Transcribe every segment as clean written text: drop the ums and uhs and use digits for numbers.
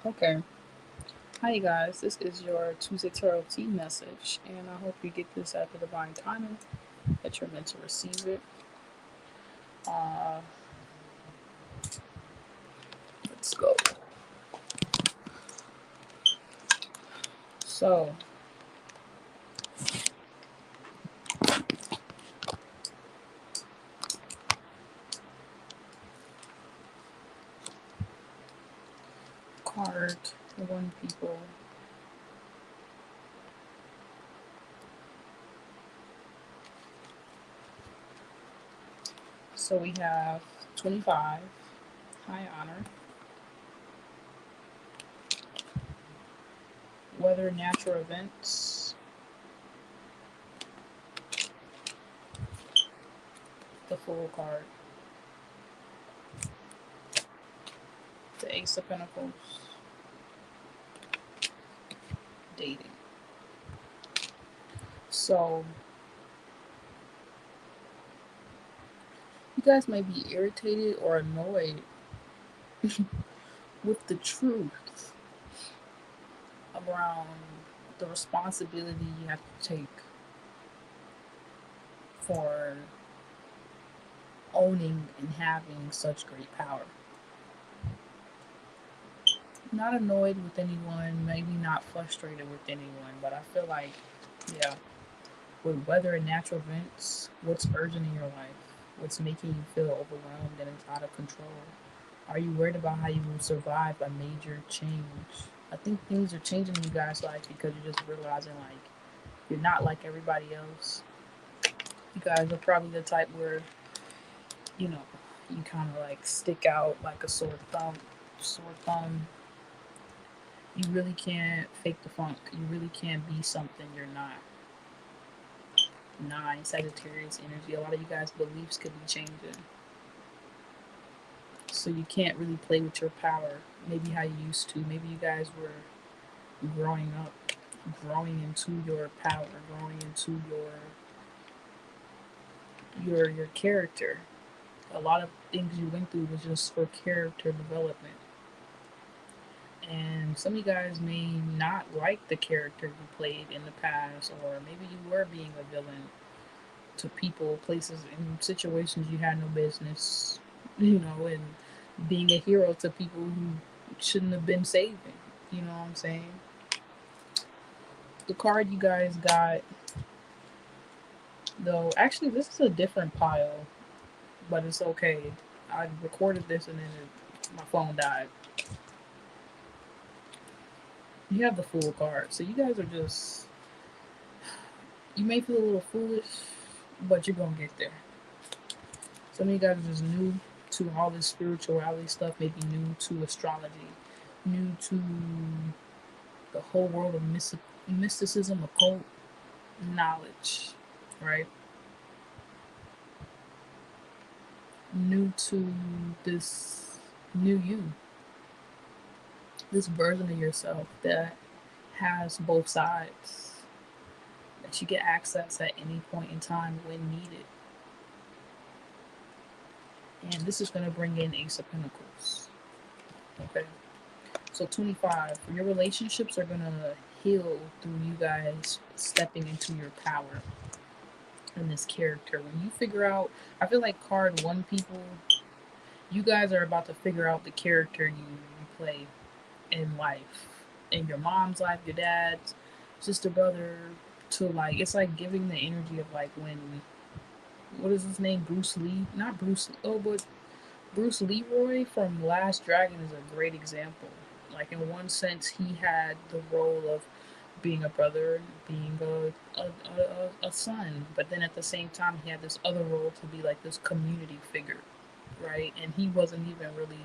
Okay. Hi, you guys. This is your Tuesday Tarot Tea message, and I hope you get this at the divine timing that you're meant to receive it. Uh, let's go. So, card one people. So we have 25, high honor, weather, natural events, the Fool card, the Ace of Pentacles, dating. So, you guys might be irritated or annoyed with the truth around the responsibility you have to take for owning and having such great power. Not annoyed with anyone, maybe not frustrated with anyone, but I feel like, yeah, with weather and natural events, what's urgent in your life? What's making you feel overwhelmed and out of control? Are you worried about how you will survive a major change? I think things are changing in you guys' life because you're just realizing like you're not like everybody else. You guys are probably the type where, you know, you kind of like stick out like a sore thumb. Sore thumb. You really can't fake the funk. You really can't be something you're not. Nine, Sagittarius energy. A lot of you guys' beliefs could be changing. So you can't really play with your power. Maybe how you used to. Maybe you guys were growing up, growing into your power, growing into your character. A lot of things you went through was just for character development. And some of you guys may not like the character you played in the past, or maybe you were being a villain to people, places, and situations you had no business, and being a hero to people who shouldn't have been saving. You know what I'm saying? The card you guys got, though, actually, this is a different pile, but it's okay. I recorded this and then my phone died. You have the Fool card, so you guys are just. You may feel a little foolish, but you're gonna get there. Some of you guys are just new to all this spirituality stuff, maybe new to astrology, new to the whole world of mysticism, occult knowledge, right? New to this new you, this version of yourself that has both sides, that you get access at any point in time when needed. And this is going to bring in Ace of Pentacles. Okay. So 25, your relationships are going to heal through you guys stepping into your power in this character. When you figure out, I feel like card one people, you guys are about to figure out the character you play in life, in your mom's life, your dad's, sister, brother, to like, it's like giving the energy of like when, what is his name? Bruce Lee? Not Bruce Lee, oh, but Bruce Leroy from Last Dragon is a great example. Like, in one sense, he had the role of being a brother, being a son, but then at the same time, he had this other role to be like this community figure, right? And he wasn't even really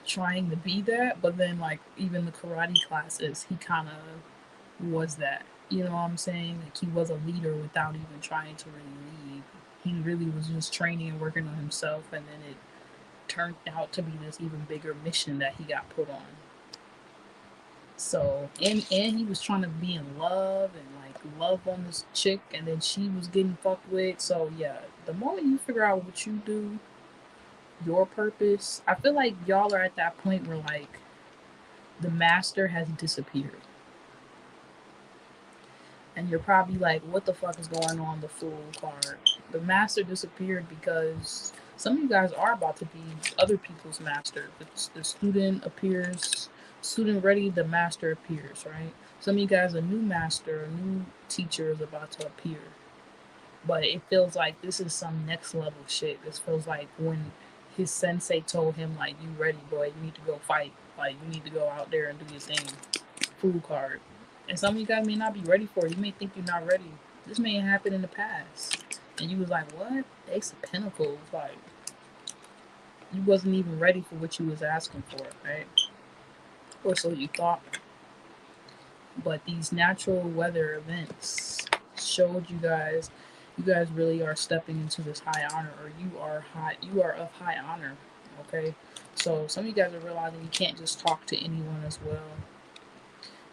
trying to be that, but then, like, even the karate classes, he kind of was that. You know what I'm saying? Like, he was a leader without even trying to really lead. He really was just training and working on himself, and then it turned out to be this even bigger mission that he got put on. So and he was trying to be in love and like love on this chick, and then she was getting fucked with. So yeah, the moment you figure out what you do, your purpose. I feel like y'all are at that point where like the master has disappeared. And you're probably like, what the fuck is going on, the Fool card? The master disappeared because some of you guys are about to be other people's master. The student appears, student ready, the master appears, right? Some of you guys, a new master, a new teacher is about to appear. But it feels like this is some next level shit. This feels like when his sensei told him, like, you ready, boy, you need to go fight. Like, you need to go out there and do your thing. Fool card. And some of you guys may not be ready for it. You may think you're not ready. This may have happened in the past. And you was like, what? Ace of Pentacles. Like, you wasn't even ready for what you was asking for, right? Or so you thought. But these natural weather events showed you guys really are stepping into this high honor, or you are of high honor. Okay? So some of you guys are realizing you can't just talk to anyone as well.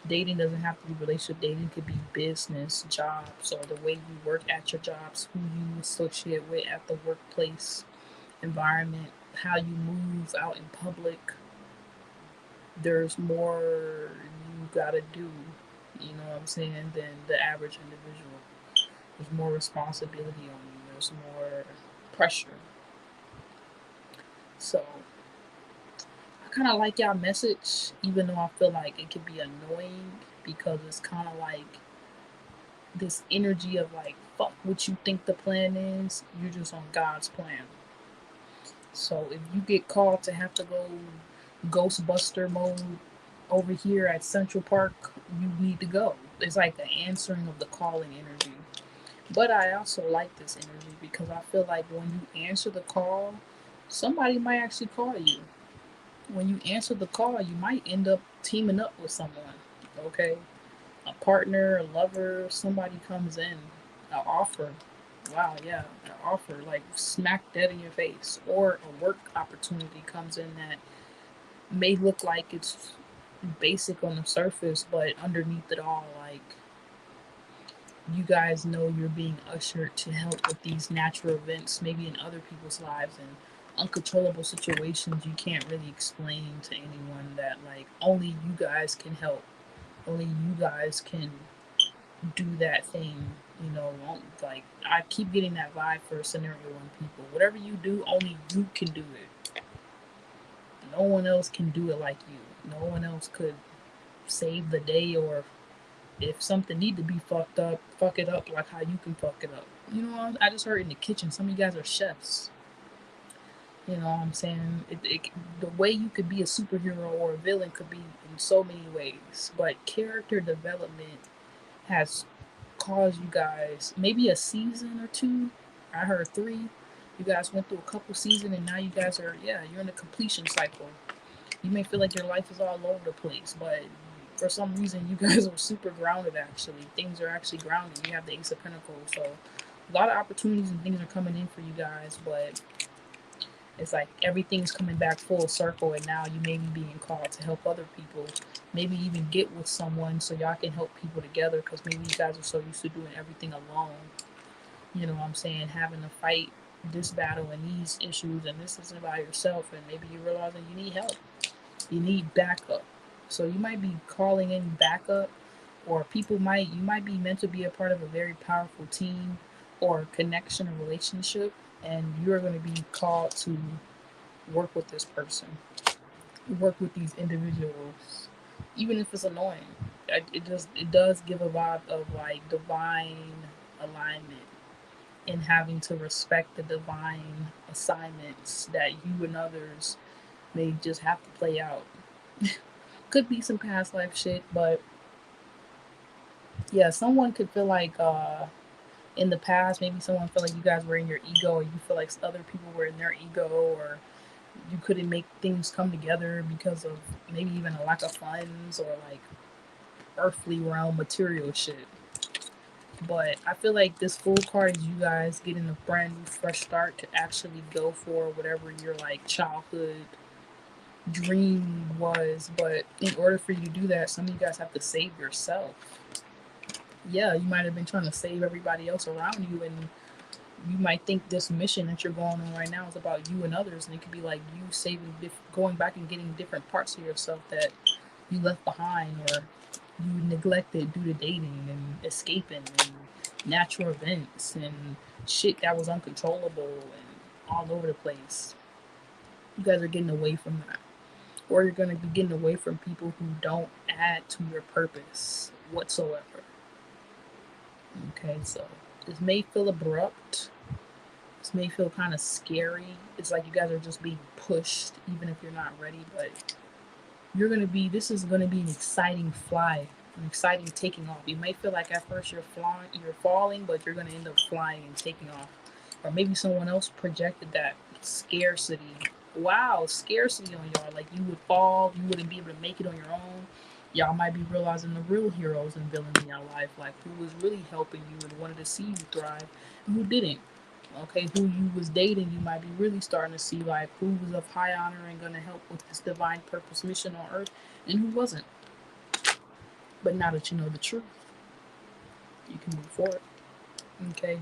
Dating doesn't have to be relationship. Dating could be business, jobs, or the way you work at your jobs, who you associate with at the workplace environment, how you move out in public. There's more you gotta do, you know what I'm saying, than the average individual. There's more responsibility on you. There's more pressure. So I kind of like y'all message, even though I feel like it could be annoying because it's kind of like this energy of like, fuck what you think the plan is, you're just on God's plan. So if you get called to have to go Ghostbuster mode over here at Central Park, you need to go. It's like the answering of the calling energy. But I also like this energy because I feel like when you answer the call, somebody might actually call you. When you answer the call, you might end up teaming up with someone. Okay? A partner, a lover, somebody comes in, an offer. Wow, yeah, an offer like smack dead in your face, or a work opportunity comes in that may look like it's basic on the surface, but underneath it all, like you guys know you're being ushered to help with these natural events, maybe in other people's lives and uncontrollable situations you can't really explain to anyone that like only you guys can help. Only you guys can do that thing, you know, like I keep getting that vibe for scenario one people. Whatever you do, only you can do it. No one else can do it like you. No one else could save the day, or if something need to be fucked up, fuck it up like how you can fuck it up. You know, I just heard in the kitchen, some of you guys are chefs. You know what I'm saying? The way you could be a superhero or a villain could be in so many ways, but character development has caused you guys maybe a season or two. I heard three. You guys went through a couple seasons, and now you guys are, yeah, you're in a completion cycle. You may feel like your life is all over the place, but for some reason you guys are super grounded. Actually, things are actually grounded. You have the Ace of Pentacles, so a lot of opportunities and things are coming in for you guys, but it's like everything's coming back full circle, and now you may be being called to help other people. Maybe even get with someone so y'all can help people together, because maybe you guys are so used to doing everything alone. You know what I'm saying? Having to fight this battle and these issues, and this isn't by yourself, and maybe you realize that you need help. You need backup. So you might be calling in backup, or you might be meant to be a part of a very powerful team or connection or relationship, and you're going to be called to work with this person, work with these individuals, even if it's annoying. It does give a vibe of like divine alignment and having to respect the divine assignments that you and others may just have to play out. Could be some past life shit, but yeah, someone could feel like in the past, maybe someone felt like you guys were in your ego, or you feel like other people were in their ego, or you couldn't make things come together because of maybe even a lack of funds or like earthly realm material shit. But I feel like this Fool card is you guys getting a brand new fresh start to actually go for whatever your like childhood dream was. But in order for you to do that, some of you guys have to save yourself. Yeah, you might have been trying to save everybody else around you, and You might think this mission that you're going on right now is about you and others, and it could be like you saving, going back and getting different parts of yourself that you left behind or you neglected due to dating and escaping and natural events and shit that was uncontrollable and all over the place. You guys are getting away from that. Or you're going to be getting away from people who don't add to your purpose whatsoever. Okay, so this may feel abrupt. This may feel kind of scary. It's like you guys are just being pushed, even if you're not ready. But you're gonna be. This is gonna be an exciting fly, an exciting taking off. You may feel like at first you're flying, you're falling, but you're gonna end up flying and taking off. Or maybe someone else projected that scarcity. Wow, scarcity on y'all. Like you would fall, you wouldn't be able to make it on your own. Y'all might be realizing the real heroes and villains in your life, like who was really helping you and wanted to see you thrive, and who didn't. Okay, who you was dating, you might be really starting to see like who was of high honor and gonna help with this divine purpose mission on earth, and who wasn't. But now that you know the truth, you can move forward. Okay,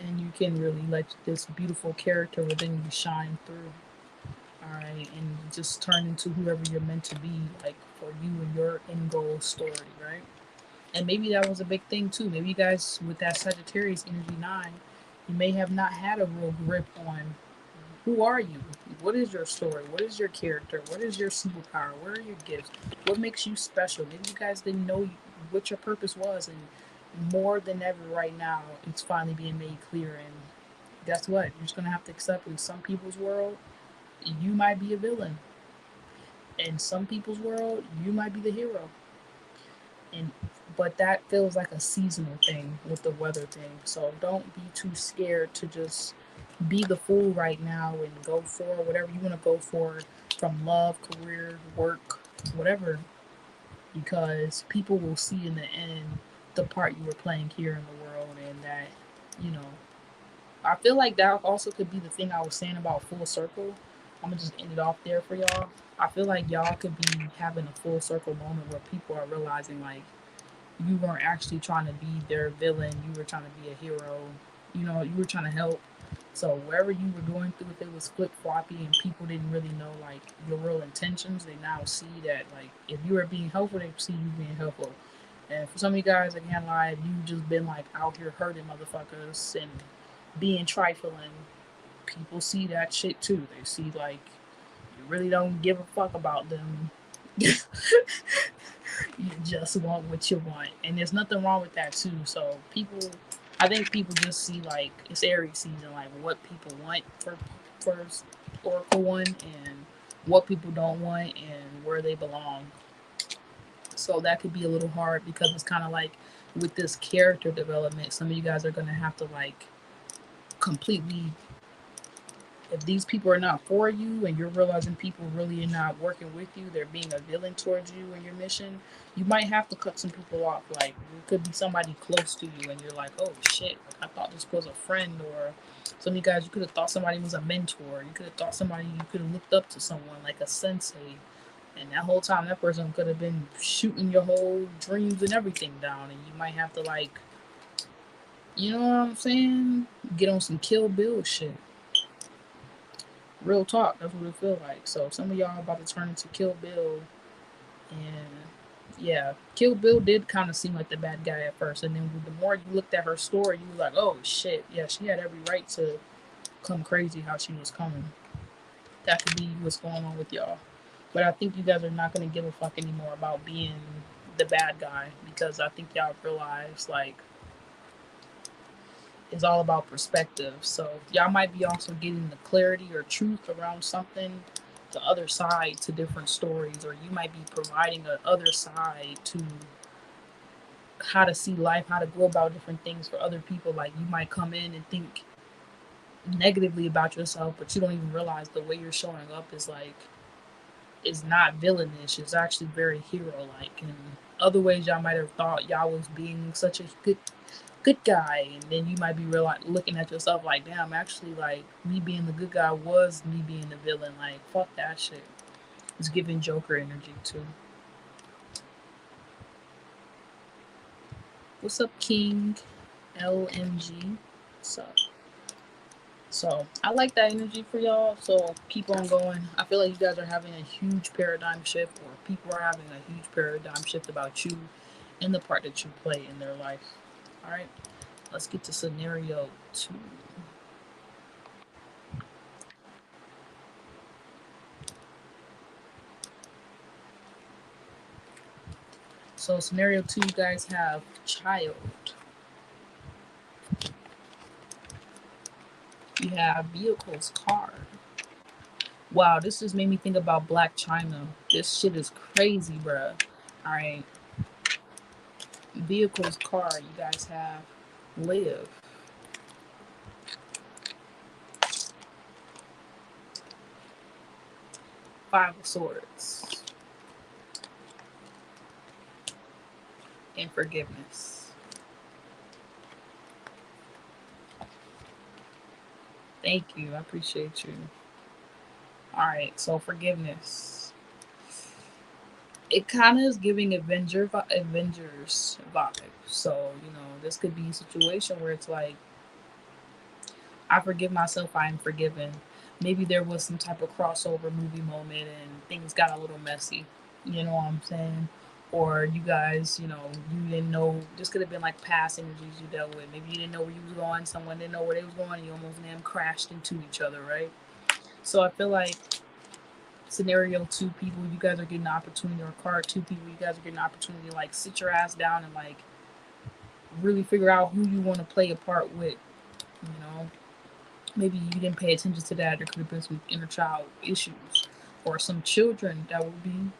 and you can really let this beautiful character within you shine through. All right, and just turn into whoever you're meant to be, like for you and your end goal story, right? And maybe that was a big thing too. Maybe you guys with that Sagittarius energy 9, you may have not had a real grip on who are you? What is your story? What is your character? What is your superpower? Where are your gifts? What makes you special? Maybe you guys didn't know what your purpose was, and more than ever right now, it's finally being made clear. And guess what? You're just gonna have to accept in some people's world, you might be a villain. In some people's world, you might be the hero. And but that feels like a seasonal thing with the weather thing. So don't be too scared to just be the fool right now and go for whatever you want to go for from love, career, work, whatever, because people will see in the end the part you were playing here in the world, and that, you know, I feel like that also could be the thing I was saying about full circle. I'm gonna just end it off there for y'all. I feel like y'all could be having a full circle moment where people are realizing like you weren't actually trying to be their villain. You were trying to be a hero. You know, you were trying to help. So wherever you were going through, if it was flip floppy and people didn't really know like your real intentions, they now see that like if you were being helpful, they see you being helpful. And for some of you guys, again, like you've just been like out here hurting motherfuckers and being trifling. People see that shit too. They see like you really don't give a fuck about them. You just want what you want, and there's nothing wrong with that too. So people, I think people just see like it's Aries season, like what people want for first Oracle one, and what people don't want, and where they belong. So that could be a little hard because it's kind of like with this character development, some of you guys are gonna have to like completely, if these people are not for you and you're realizing people really are not working with you, they're being a villain towards you and your mission, you might have to cut some people off. Like it could be somebody close to you and you're like, oh shit, like, I thought this was a friend. Or some of you guys, you could have thought somebody was a mentor. You could have thought somebody, you could have looked up to someone like a sensei. And that whole time that person could have been shooting your whole dreams and everything down. And you might have to like, you know what I'm saying? Get on some Kill Bill shit. Real talk, that's what it feels like. So some of y'all are about to turn into Kill Bill, and yeah, Kill Bill did kind of seem like the bad guy at first, and then the more you looked at her story, you were like, oh shit, yeah, she had every right to come crazy how she was coming. That could be what's going on with y'all. But I think you guys are not gonna give a fuck anymore about being the bad guy, because I think y'all realize like it's all about perspective. So y'all might be also getting the clarity or truth around something, the other side to different stories, or you might be providing the other side to how to see life, how to go about different things for other people. Like you might come in and think negatively about yourself, but you don't even realize the way you're showing up is like is not villainish. It's actually very hero like. And other ways y'all might have thought y'all was being such a good guy, and then you might be looking at yourself like, damn, actually, like me being the good guy was me being the villain. Like, fuck that shit. It's giving Joker energy too. What's up, King? LMG. What's up? So I like that energy for y'all. So keep on going. I feel like you guys are having a huge paradigm shift, or people are having a huge paradigm shift about you and the part that you play in their life. All right, let's get to scenario 2. So scenario 2, you guys have child. You have vehicles, car. Wow, this just made me think about Black China. This shit is crazy, bruh. All right, vehicles, car. You guys have live. 5 of Swords and forgiveness. Thank you. I appreciate you. All right, so forgiveness. It kind of is giving Avengers vibe. So this could be a situation where it's like, I forgive myself, I am forgiven. Maybe there was some type of crossover movie moment and things got a little messy. You know what I'm saying? Or you guys, you didn't know. This could have been like past energies you dealt with. Maybe you didn't know where you was going. Someone didn't know where they was going, and you almost damn crashed into each other, right? So I feel like scenario 2 people, you guys are getting the opportunity, or card 2 people, you guys are getting the opportunity to like sit your ass down and like really figure out who you want to play a part with. You know, maybe you didn't pay attention to that. There could have been some inner child issues, or some children that would be,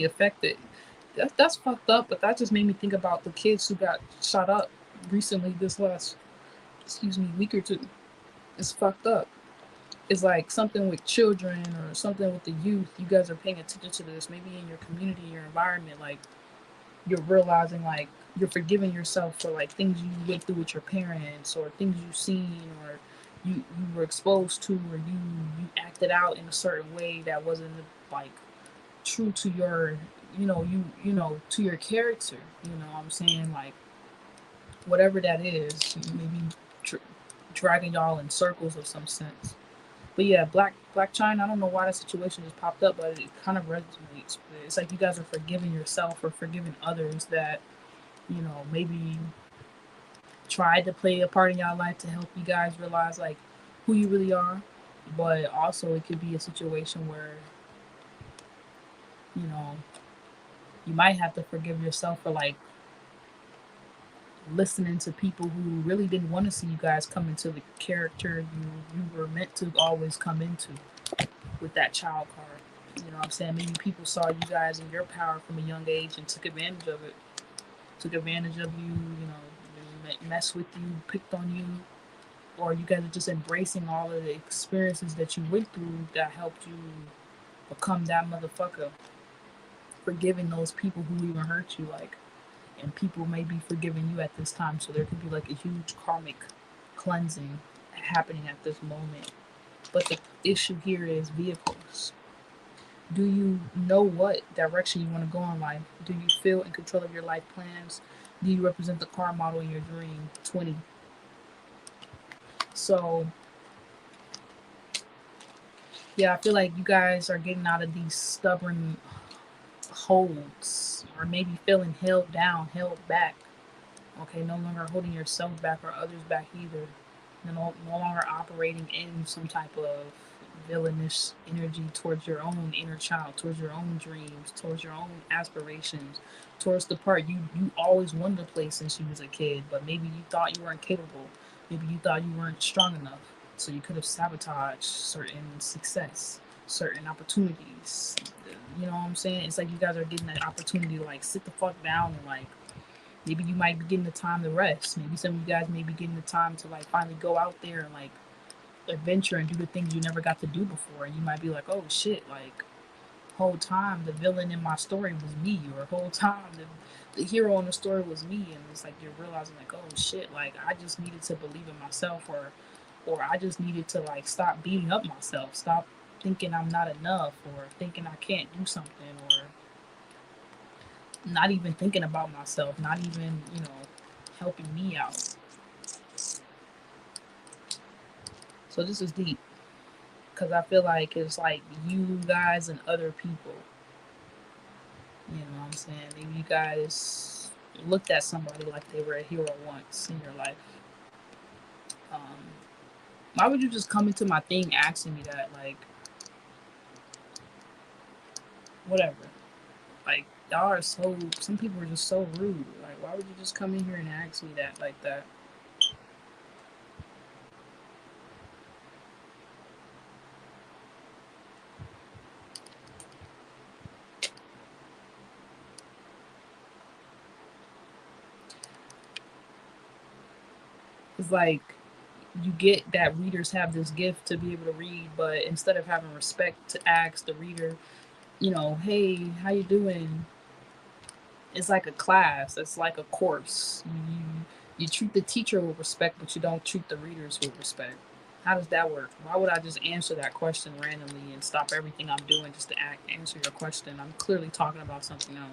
affected. That's fucked up. But that just made me think about the kids who got shot up recently, this last, week or two. It's fucked up. It's like something with children or something with the youth. You guys are paying attention to this. Maybe in your community, your environment, like you're realizing, like you're forgiving yourself for like things you went through with your parents, or things you've seen, or you were exposed to, or you acted out in a certain way that wasn't like true to your, to your character. You know what I'm saying? Like whatever that is, maybe dr- dragging y'all in circles of some sense. But yeah, Black China. I don't know why that situation just popped up, but it kind of resonates. It's like you guys are forgiving yourself or forgiving others that maybe tried to play a part in y'all life to help you guys realize like who you really are. But also, it could be a situation where you know you might have to forgive yourself for like listening to people who really didn't want to see you guys come into the character you were meant to always come into with that child card. You know what I'm saying? Maybe people saw you guys in your power from a young age and took advantage of it. Took advantage of you, messed with you, picked on you. Or you guys are just embracing all of the experiences that you went through that helped you become that motherfucker. Forgiving those people who even hurt you, like, and people may be forgiving you at this time. So there could be like a huge karmic cleansing happening at this moment. But the issue here is vehicles. Do you know what direction you want to go in life? Do you feel in control of your life plans? Do you represent the car model in your dream? 20. So, yeah, I feel like you guys are getting out of these stubborn holds, or maybe feeling held down, held back. Okay, no longer holding yourself back or others back either. No longer operating in some type of villainous energy towards your own inner child, towards your own dreams, towards your own aspirations, towards the part you always wanted to play since you was a kid, but maybe you thought you weren't capable. Maybe you thought you weren't strong enough, so you could have sabotaged certain success, certain opportunities. You know what I'm saying? It's like you guys are getting that opportunity to like sit the fuck down and like maybe you might be getting the time to rest. Maybe some of you guys may be getting the time to like finally go out there and like adventure and do the things you never got to do before. And you might be like, oh shit, like whole time the villain in my story was me, or whole time the hero in the story was me. And it's like you're realizing like, oh shit, like I just needed to believe in myself, or I just needed to like stop beating up myself, stop thinking I'm not enough, or thinking I can't do something, or not even thinking about myself, not even, helping me out. So this is deep because I feel like it's like you guys and other people. You know what I'm saying? Maybe you guys looked at somebody like they were a hero once in your life. Um, why would you just come into my thing asking me that? Like, whatever. Like, y'all are so. Some people are just so rude. Like, why would you just come in here and ask me that like that? It's like you get that readers have this gift to be able to read, but instead of having respect to ask the reader, you know, hey, how you doing? It's like a class. It's like a course. You treat the teacher with respect, but you don't treat the readers with respect. How does that work? Why would I just answer that question randomly and stop everything I'm doing just to answer your question? I'm clearly talking about something else.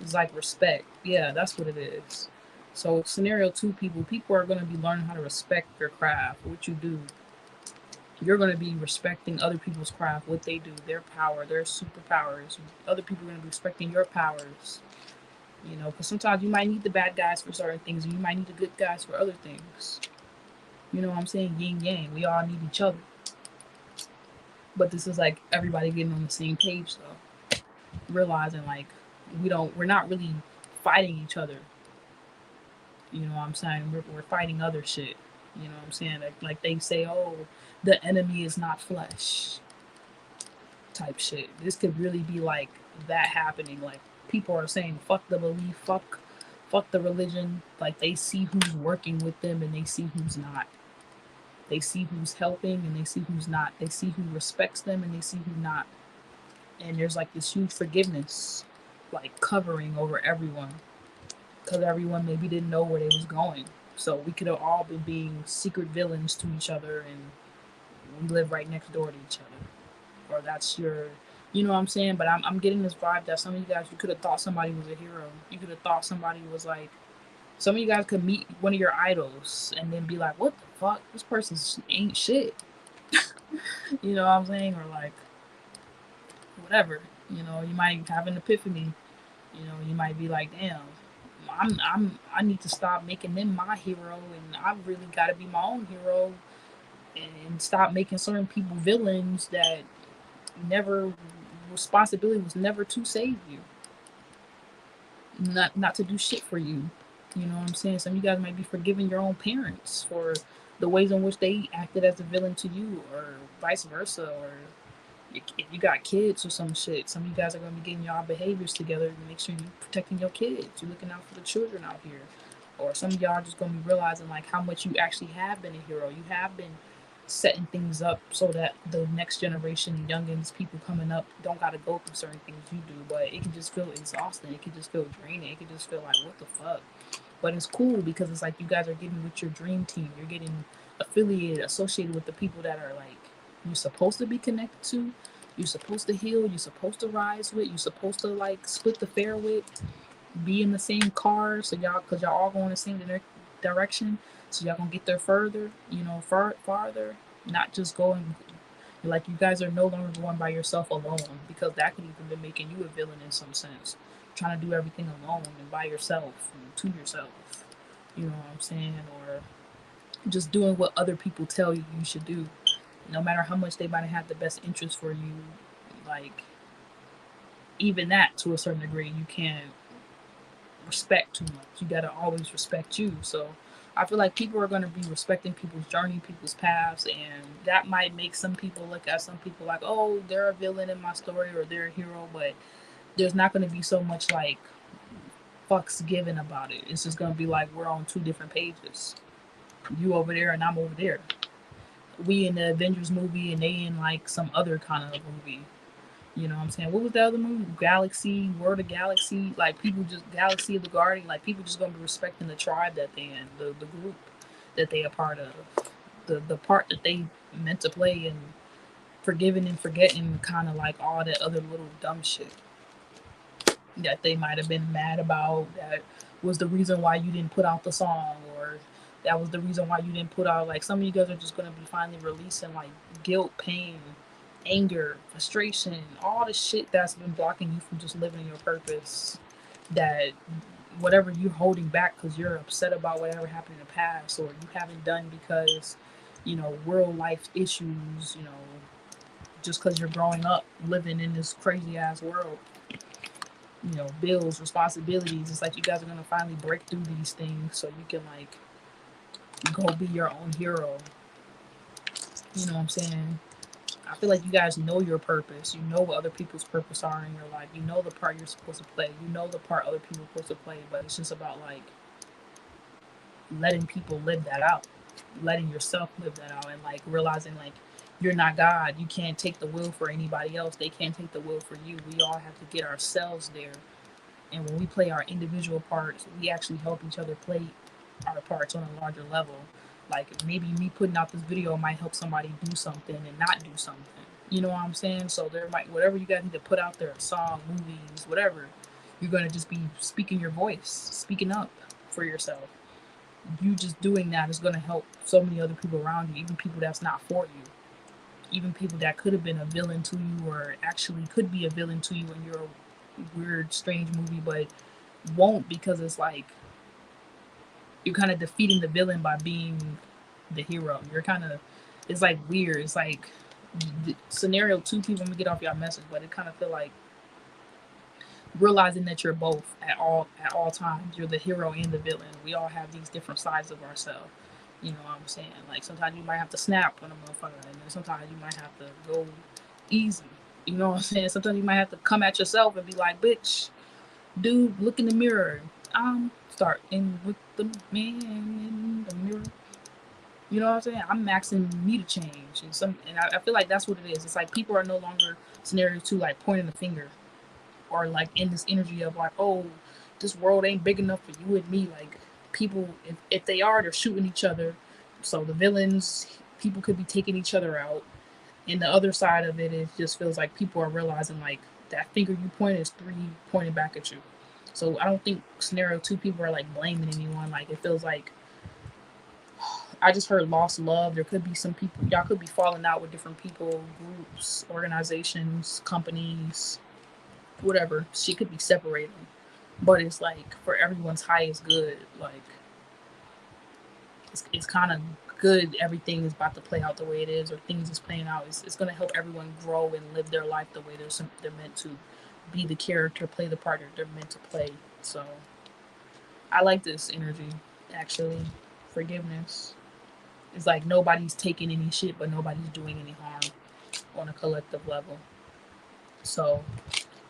It's like respect. Yeah, that's what it is. So scenario two, people are going to be learning how to respect your craft, what you do. You're going to be respecting other people's craft, what they do, their power, their superpowers. Other people are going to be respecting your powers. You know, because sometimes you might need the bad guys for certain things, and you might need the good guys for other things. You know what I'm saying? Yin yang. We all need each other. But this is like everybody getting on the same page, though. Realizing like we're not really fighting each other. You know what I'm saying? We're fighting other shit. You know what I'm saying? Like they say, oh, the enemy is not flesh type shit. This could really be like that happening. Like people are saying, fuck the belief, fuck the religion. Like they see who's working with them and they see who's not. They see who's helping and they see who's not. They see who respects them and they see who not. And there's like this huge forgiveness, like covering over everyone, because everyone maybe didn't know where they was going. So we could have all been being secret villains to each other, and we live right next door to each other. Or that's your, you know what I'm saying? But I'm getting this vibe that some of you guys, you could have thought somebody was a hero. You could have thought somebody was like, some of you guys could meet one of your idols and then be like, what the fuck? This person ain't shit. You know what I'm saying? Or like, whatever. You know, you might have an epiphany. You know, you might be like, damn, I need to stop making them my hero, and I really got to be my own hero, and stop making certain people villains that never responsibility was never to save you, not to do shit for you. You know what I'm saying? Some of you guys might be forgiving your own parents for the ways in which they acted as a villain to you, or vice versa, or if you got kids or some shit, some of you guys are going to be getting y'all behaviors together to make sure you're protecting your kids. You're looking out for the children out here. Or some of y'all are just going to be realizing like how much you actually have been a hero. You have been setting things up so that the next generation, youngins, people coming up don't got to go through certain things you do. But it can just feel exhausting. It can just feel draining. It can just feel like, what the fuck? But it's cool because it's like you guys are getting with your dream team. You're getting affiliated, associated with the people that are like you're supposed to be connected to. You're supposed to heal. You're supposed to rise with. You're supposed to like split the fare with. Be in the same car, so y'all, cause y'all all going the same direction. So y'all gonna get there further. You know, farther. Not just going like you guys are no longer going by yourself alone, because that could even be making you a villain in some sense. Trying to do everything alone and by yourself and to yourself. You know what I'm saying? Or just doing what other people tell you you should do, no matter how much they might have the best interest for you. Like even that, to a certain degree, you can't respect too much. You gotta always respect you. So I feel like people are gonna be respecting people's journey, people's paths, and that might make some people look at some people like, oh, they're a villain in my story or they're a hero, but there's not gonna be so much like fucks given about it. It's just gonna be like we're on two different pages. You over there and I'm over there. We in the Avengers movie and they in like some other kind of movie. You know what I'm saying? What was the other movie? Galaxy, World of Galaxy. Like people just Galaxy of the Guardian. Like people just gonna be respecting the tribe that they in, the group that they a part of, the part that they meant to play, and forgiving and forgetting kind of like all that other little dumb shit that they might have been mad about, that was the reason why you didn't put out the song, or that was the reason why you didn't put out, like, some of you guys are just gonna be finally releasing like guilt, pain, anger, frustration, all the shit that's been blocking you from just living your purpose. That whatever you're holding back because you're upset about whatever happened in the past, or you haven't done because, real life issues, just because you're growing up living in this crazy ass world, bills, responsibilities. It's like you guys are gonna finally break through these things so you can like go be your own hero. You know what I'm saying? I feel like you guys know your purpose. You know what other people's purpose are in your life. You know the part you're supposed to play. You know the part other people are supposed to play. But it's just about like letting people live that out, letting yourself live that out, and like realizing like you're not God. You can't take the will for anybody else. They can't take the will for you. We all have to get ourselves there. And when we play our individual parts, we actually help each other play our parts on a larger level. Like maybe me putting out this video might help somebody do something and not do something. You know what I'm saying? So there might, whatever you guys need to put out there, song, movies, whatever, you're gonna just be speaking your voice, speaking up for yourself. You just doing that is gonna help so many other people around you, even people that's not for you, even people that could have been a villain to you, or actually could be a villain to you in your weird, strange movie, but won't, because it's like you're kind of defeating the villain by being the hero. You're kind of, it's like weird. It's like scenario 2 people, I'm gonna get off y'all message, but it kind of feel like realizing that you're both at all times. You're the hero and the villain. We all have these different sides of ourselves. You know what I'm saying? Like sometimes you might have to snap on a motherfucker, and then sometimes you might have to go easy. You know what I'm saying? Sometimes you might have to come at yourself and be like, bitch, dude, look in the mirror. Starting with the man in the mirror. You know what I'm saying? I'm maxing me to change, and I feel like that's what it is. It's like people are no longer scenario 2 like pointing the finger, or like in this energy of like, oh, this world ain't big enough for you and me. Like people, if they are, they're shooting each other. So the villains, people could be taking each other out. And the other side of it, it just feels like people are realizing like that finger you point is 3 pointing back at you. So I don't think scenario 2 people are like blaming anyone. Like it feels like, I just heard lost love. There could be some people, y'all could be falling out with different people, groups, organizations, companies, whatever. She could be separating, but it's like for everyone's highest good. Like it's kind of good. Everything is about to play out the way it is, or things is playing out. It's going to help everyone grow and live their life the way they're meant to. Be the character, play the part that they're meant to play. So I like this energy. Actually, forgiveness. It's like nobody's taking any shit, but nobody's doing any harm on a collective level. So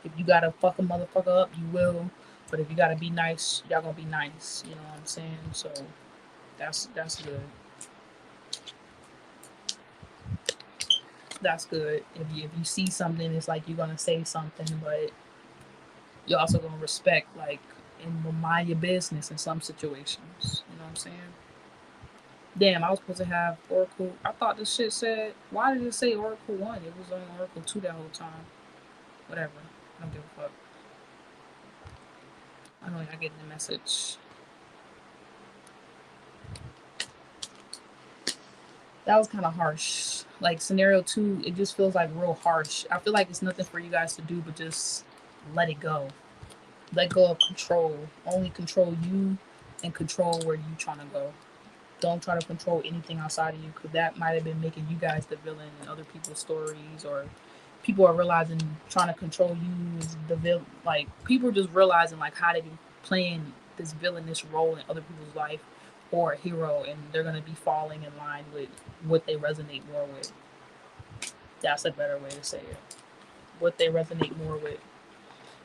if you gotta fuck a motherfucker up, you will. But if you gotta be nice, y'all gonna be nice. You know what I'm saying? So that's good. That's good. If you see something, it's like you're gonna say something, but you're also gonna respect, like, and mind your business in some situations. You know what I'm saying? Damn, I was supposed to have Oracle. I thought this shit said. Why did it say Oracle 1? It was on Oracle 2 that whole time. Whatever. I don't give a fuck. I know y'all getting the message. That was kind of harsh. Like scenario 2, it just feels like real harsh. I feel like it's nothing for you guys to do but just let it go. Let go of control. Only control you and control where you trying to go. Don't try to control anything outside of you, because that might have been making you guys the villain in other people's stories, or people are realizing trying to control you is the villain. Like people are just realizing like how they be playing this villainous role in other people's life, or a hero, and they're gonna be falling in line with what they resonate more with. That's a better way to say it. What they resonate more with.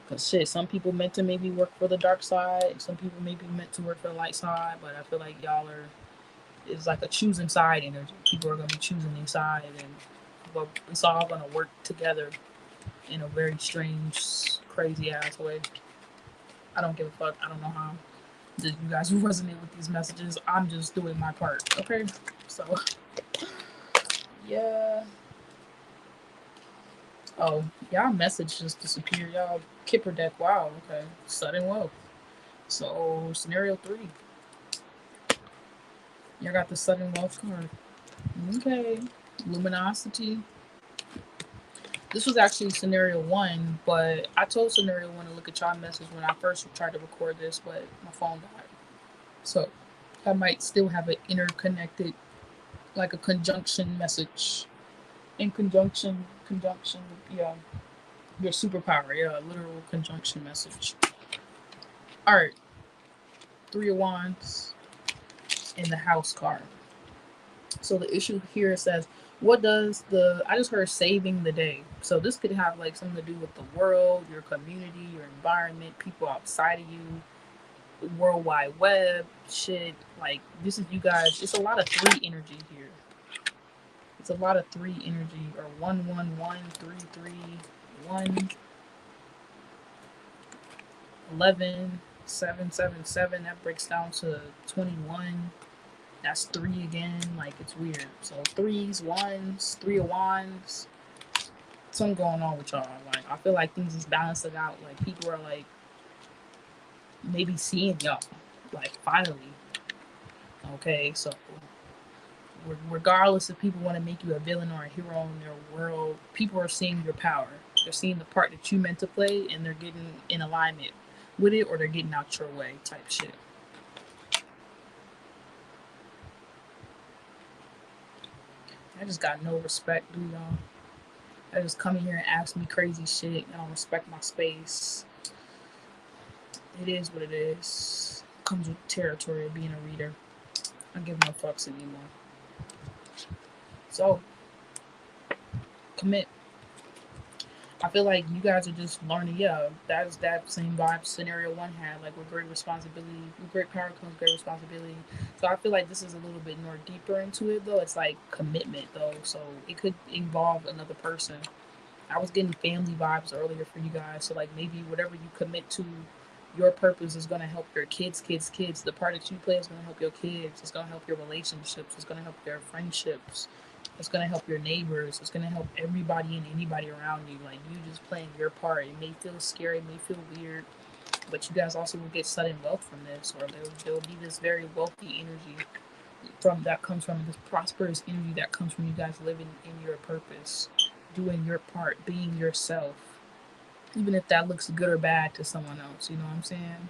Cause shit, some people meant to maybe work for the dark side, some people maybe meant to work for the light side, but I feel like y'all are, it's like a choosing side energy. People are gonna be choosing their side, and it's all gonna work together in a very strange, crazy ass way. I don't give a fuck. I don't know how you guys will resonate with these messages. I'm just doing my part. Okay, so yeah. Oh, y'all message just disappeared. Y'all Kipper deck. Wow. Okay, sudden wealth. So scenario 3, you got the sudden wealth card. Okay, luminosity. This was actually scenario 1, but I told scenario 1 to look at y'all message when I first tried to record this, but my phone died. So I might still have an interconnected, like a conjunction message. In conjunction, yeah. Your superpower, yeah, literal conjunction message. Alright, 3 of Wands in the house card. So the issue here says, what does the, I just heard saving the day. So this could have like something to do with the world, your community, your environment, people outside of you, World Wide Web, shit. Like this is you guys, it's a lot of 3 energy here. It's a lot of 3 energy, or 1 1 1 3 3 1 11 7 7 7. That breaks down to 21. That's 3 again. Like it's weird. So 3s, 1s, 3 of Wands. Something going on with y'all. Like I feel like things is balancing out. Like people are like maybe seeing y'all. Like finally. Okay, so regardless if people want to make you a villain or a hero in their world, people are seeing your power. They're seeing the part that you meant to play, and they're getting in alignment with it, or they're getting out your way type shit. I just got no respect, do y'all. I just come in here and ask me crazy shit. I don't respect my space. It is what it is. Comes with the territory of being a reader. I don't give no fucks anymore. So, commit. I feel like you guys are just learning. Yeah, that's that same vibe scenario 1 had. Like with great responsibility, with great power comes great responsibility. So I feel like this is a little bit more deeper into it though. It's like commitment though. So it could involve another person. I was getting family vibes earlier for you guys. So like maybe whatever you commit to, your purpose is gonna help your kids. The part that you play is gonna help your kids. It's gonna help your relationships. It's gonna help their friendships. It's gonna help your neighbors. It's gonna help everybody and anybody around you. Like you just playing your part. It may feel scary, it may feel weird, but you guys also will get sudden wealth from this, or there will be this very wealthy energy from that comes from this prosperous energy that comes from you guys living in your purpose, doing your part, being yourself, even if that looks good or bad to someone else. You know what I'm saying?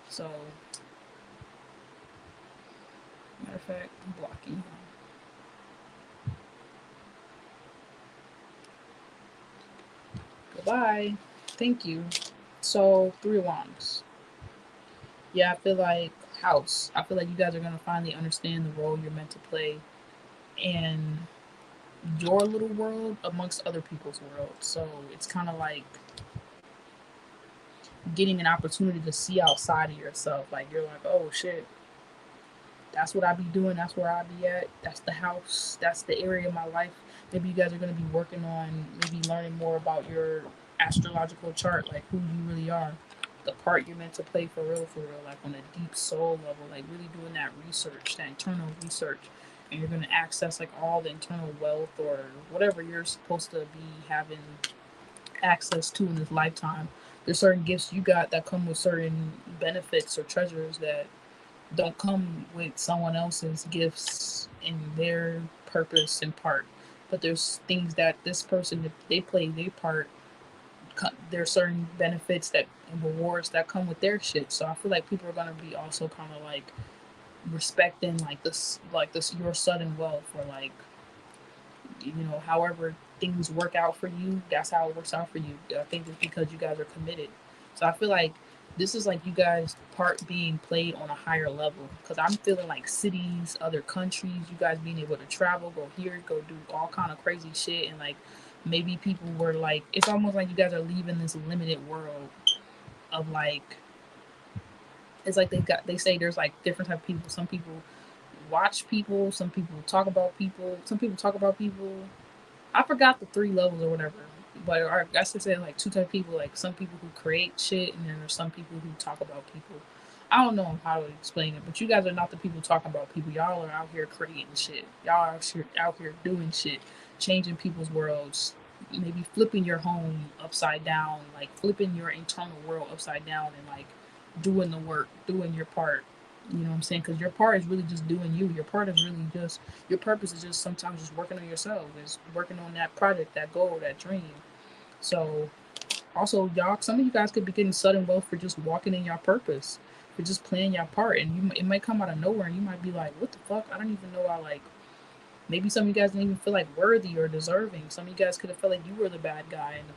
So, matter of fact, I'm blocking. Goodbye. Thank you. So 3 of Wands. Yeah, I feel like house. I feel like you guys are gonna finally understand the role you're meant to play in your little world amongst other people's worlds. So it's kind of like getting an opportunity to see outside of yourself. Like you're like, oh shit, that's what I be doing. That's where I be at. That's the house. That's the area of my life. Maybe you guys are gonna be working on maybe learning more about your astrological chart, like who you really are, the part you're meant to play for real, like on a deep soul level, like really doing that research, that internal research, and you're gonna access like all the internal wealth or whatever you're supposed to be having access to in this lifetime. There's certain gifts you got that come with certain benefits or treasures that don't come with someone else's gifts and their purpose and part. But there's things that this person, if they play their part, there's certain benefits that and rewards that come with their shit. So I feel like people are gonna be also kind of like respecting like this your sudden wealth, or like however things work out for you, that's how it works out for you. I think it's because you guys are committed. So I feel like this is like you guys part being played on a higher level, because I'm feeling like cities, other countries, you guys being able to travel, go here, go do all kind of crazy shit, and like maybe people were like, it's almost like you guys are leaving this limited world of like, it's like they say there's like different type of people. Some people watch people, some people talk about people, some people talk about people. I forgot the 3 levels or whatever, but I should say like 2 types of people. Like some people who create shit, and then there's some people who talk about people. I don't know how to explain it, but you guys are not the people talking about people. Y'all are out here creating shit. Y'all are out here doing shit, changing people's worlds, maybe flipping your home upside down, like flipping your internal world upside down, and like doing the work, doing your part. You know what I'm saying? Because your part is really just doing you. Your part is really just, your purpose is just sometimes just working on yourself. Is working on that project, that goal, that dream. So also, y'all, some of you guys could be getting sudden wealth for just walking in your purpose, for just playing your part, and it might come out of nowhere, and you might be like, "What the fuck? I don't even know I like." Maybe some of you guys didn't even feel like worthy or deserving. Some of you guys could have felt like you were the bad guy in the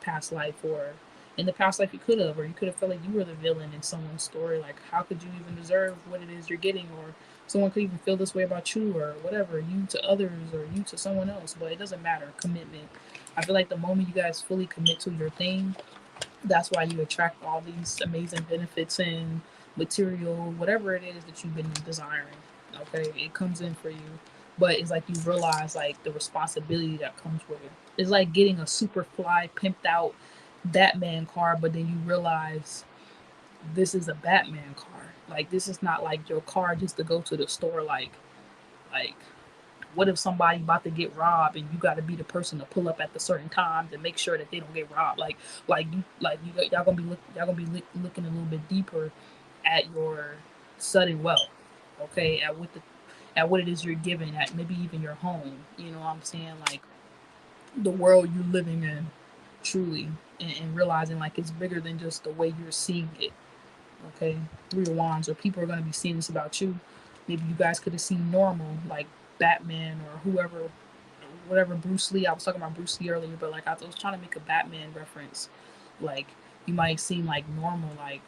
past life, or in the past life you could have, or you could have felt like you were the villain in someone's story. Like, how could you even deserve what it is you're getting, or someone could even feel this way about you, or whatever, you to others, or you to someone else. But it doesn't matter. Commitment. I feel like the moment you guys fully commit to your thing, that's why you attract all these amazing benefits and material, whatever it is that you've been desiring. Okay, it comes in for you, but it's like you realize like the responsibility that comes with it. It's like getting a super fly, pimped out Batman car, but then you realize this is a Batman car. Like, this is not like your car just to go to the store. Like what if somebody about to get robbed and you got to be the person to pull up at the certain time to make sure that they don't get robbed? Y'all gonna be looking a little bit deeper at your sudden wealth, okay? At what it is you're giving, at maybe even your home. You know what I'm saying? Like the world you're living in, truly, and realizing like it's bigger than just the way you're seeing it. Okay, Three of Wands, or people are gonna be seeing this about you. Maybe you guys could have seen normal, like Batman or whoever, whatever Bruce Lee. I was talking about Bruce Lee earlier, but like I was trying to make a Batman reference. Like you might seem like normal, like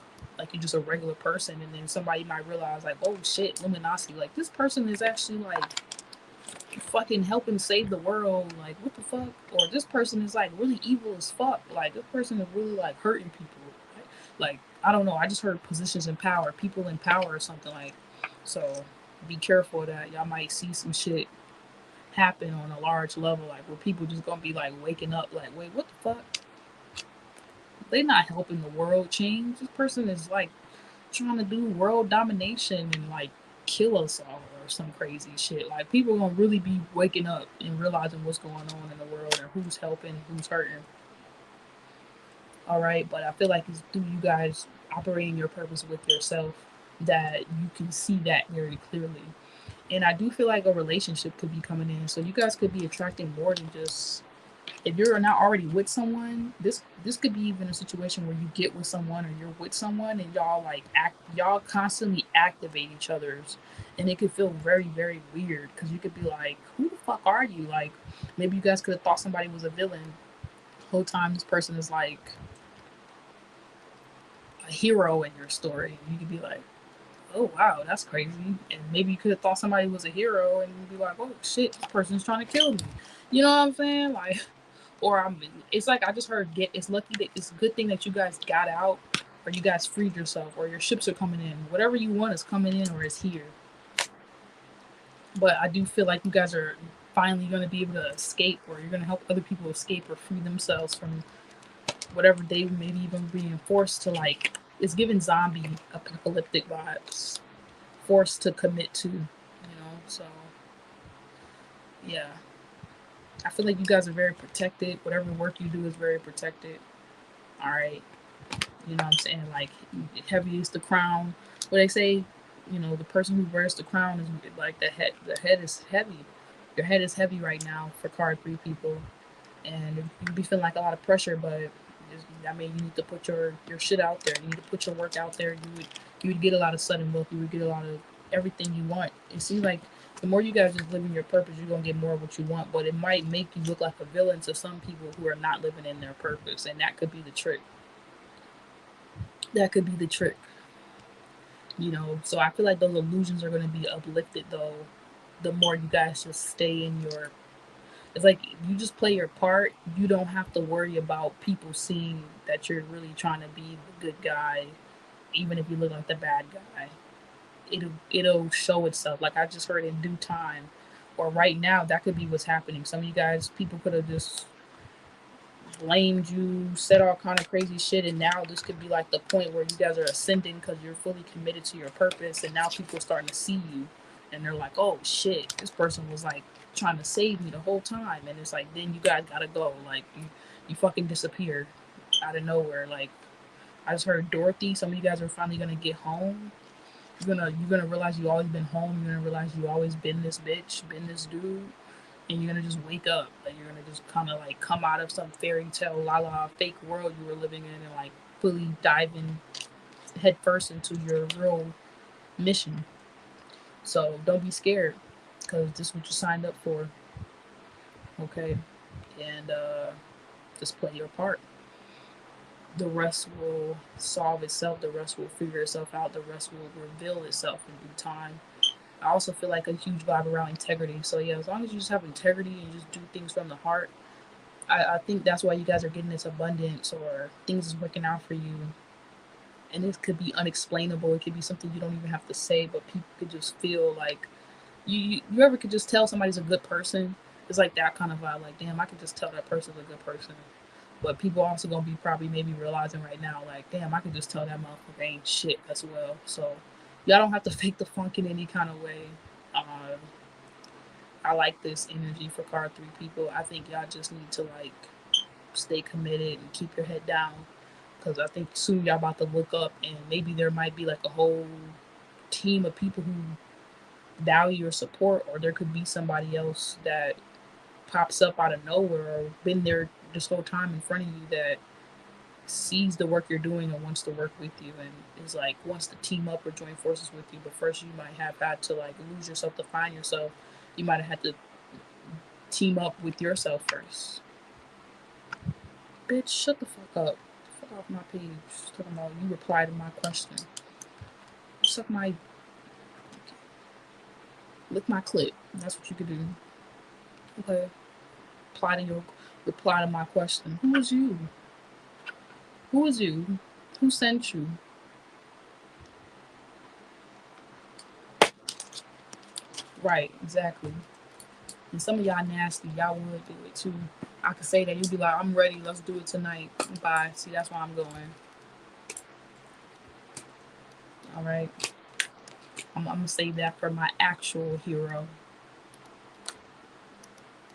you're just a regular person, and then somebody might realize like, oh shit, luminosity. Like this person is actually like fucking helping save the world. Like what the fuck? Or this person is like really evil as fuck. Like this person is really like hurting people. Like I don't know. I just heard positions in power, people in power, or something like. So be careful of that. Y'all might see some shit happen on a large level, like where people just gonna be like waking up, like, wait, what the fuck? They not helping the world change. This person is like trying to do world domination and like kill us all or some crazy shit. Like people gonna really be waking up and realizing what's going on in the world and who's helping, who's hurting. All right, but I feel like it's through you guys operating your purpose with yourself that you can see that very clearly. And I do feel like a relationship could be coming in, so you guys could be attracting more than just, if you're not already with someone, this could be even a situation where you get with someone or you're with someone and y'all like y'all constantly activate each other's, and it could feel very very weird because you could be like, who the fuck are you? Like maybe you guys could have thought somebody was a villain the whole time this person is like a hero in your story. You could be like, oh wow, that's crazy. And maybe you could have thought somebody was a hero and be like, oh shit, this person's trying to kill me. You know what I'm saying? Like, or it's like I just heard get. It's lucky that it's a good thing that you guys got out, or you guys freed yourself, or your ships are coming in. Whatever you want is coming in or is here. But I do feel like you guys are finally going to be able to escape, or you're going to help other people escape or free themselves from whatever they maybe even being forced to like. It's giving zombie apocalyptic vibes, forced to commit to, So yeah, I feel like you guys are very protected. Whatever work you do is very protected. All right, you know what I'm saying? Like heavy is the crown. What they say, the person who wears the crown is like the head. The head is heavy. Your head is heavy right now for card 3 people, and you be feeling like a lot of pressure, but I mean, you need to put your shit out there. You need to put your work out there. You would get a lot of sudden wealth. You would get a lot of everything you want. It seems like the more you guys just living your purpose, you're gonna get more of what you want. But it might make you look like a villain to some people who are not living in their purpose, and that could be the trick. That could be the trick. So I feel like those illusions are gonna be uplifted though. The more you guys just stay in your, it's like you just play your part. You don't have to worry about people seeing that you're really trying to be the good guy, even if you look like the bad guy. It'll show itself. Like I just heard in due time, or right now, that could be what's happening. Some of you guys, people could have just blamed you, said all kind of crazy shit, and now this could be like the point where you guys are ascending because you're fully committed to your purpose, and now people are starting to see you, and they're like, oh shit, this person was like trying to save me the whole time, and it's like then you guys gotta go, like you fucking disappeared out of nowhere, like I just heard Dorothy. Some of you guys are finally gonna get home. You're gonna realize you always been home. You're gonna realize you always been this bitch, been this dude, and you're gonna just wake up. Like you're gonna just kind of like come out of some fairy tale, la la, fake world you were living in, and like fully dive in head first into your real mission. So don't be scared, because this is what you signed up for. Okay, and just play your part. The rest will solve itself. The rest will figure itself out. The rest will reveal itself in due time. I also feel like a huge vibe around integrity. So yeah, as long as you just have integrity and just do things from the heart, I think that's why you guys are getting this abundance, or things is working out for you. And this could be unexplainable. It could be something you don't even have to say, but people could just feel like you ever could just tell somebody's a good person. It's like that kind of vibe. Like, damn, I could just tell that person's a good person. But people also gonna be probably maybe realizing right now, like, damn, I could just tell that motherfucker ain't shit as well. So y'all don't have to fake the funk in any kind of way. Um, I like this energy for card three people. I think y'all just need to like stay committed and keep your head down, because I think soon y'all about to look up and maybe there might be like a whole team of people who value your support, or there could be somebody else that pops up out of nowhere or been there this whole time in front of you that sees the work you're doing and wants to work with you and is like wants to team up or join forces with you. But first you might have had to like lose yourself to find yourself. You might have had to team up with yourself first. Bitch, shut the fuck up. Fuck off my page. Talking about you reply to my question. Suck my lick my clit. That's what you could do. Okay. Reply to my question. Who is you? Who is you? Who sent you? Right, exactly. And some of y'all nasty. Y'all would do it too. I could say that. You'd be like, I'm ready. Let's do it tonight. Bye. See, that's why I'm going. All right. I'm going to save that for my actual hero.